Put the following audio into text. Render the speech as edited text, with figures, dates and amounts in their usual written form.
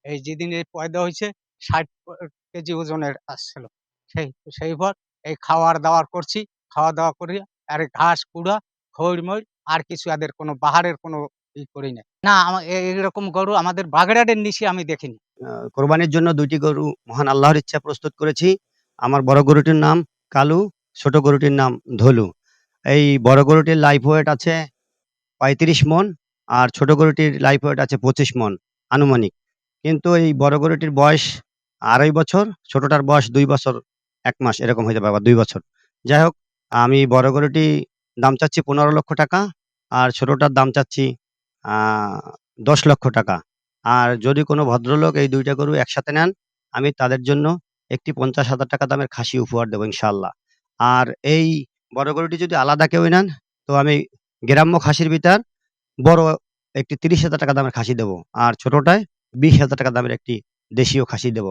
এই যেদিন এই পয়দা হয়েছে 60 কেজি ওজনের আসছিল। সেই পর এই খাওয়ার-দাওয়ার করছি। খাওয়া-দাওয়া করি আর ঘাস, কুড়া, খৈর-মৈর আর কিছু এদের কোনো বাহারের কোনো করি নাই। না এইরকম গরু আমাদের বাগেরহাটের নিশে আমি দেখিনি। কোরবানির জন্য ২ টি গরু মহান আল্লাহর ইচ্ছা প্রস্তুত করেছি। আমার বড় গরুটির নাম কালু, ছোট গরুটির নাম ধলু। এই বড় গরুটির লাইফ ওয়েট আছে ৩৫ মণ আর ছোট গরুটির লাইফ ওয়েট আছে ২৫ মণ আনুমানিক। কিন্তু এই বড় গরুটির বয়স ২.৫ বছর, ছোটটার বয়স ২ বছর ১ মাস এরকম হয়ে যাবে, আবার ২ বছর। যাই হোক, আমি বড় গরুটি দাম চাচ্ছি ১৫,০০,০০০ টাকা আর ছোটটার দাম চাচ্ছি আ ১০,০০,০০০ টাকা। আর যদি কোনো ভদ্রলোক এই ২ টা গরু একসাথে নেন, আমি তাদের জন্য একটি ৫০,০০০ টাকা দামের খাসি উপহার দেব ইনশাআল্লাহ। আর এই বড় গরুটি যদি আলাদা কেউ নেন, তো আমি গ্রাম্য খাসির ভিতর বড় একটি ৩০,০০০ টাকা দামের খাসি দেব। আর ছোটটায় ২০,০০০ টাকা দামের একটি দেশীয় খাসি দেব।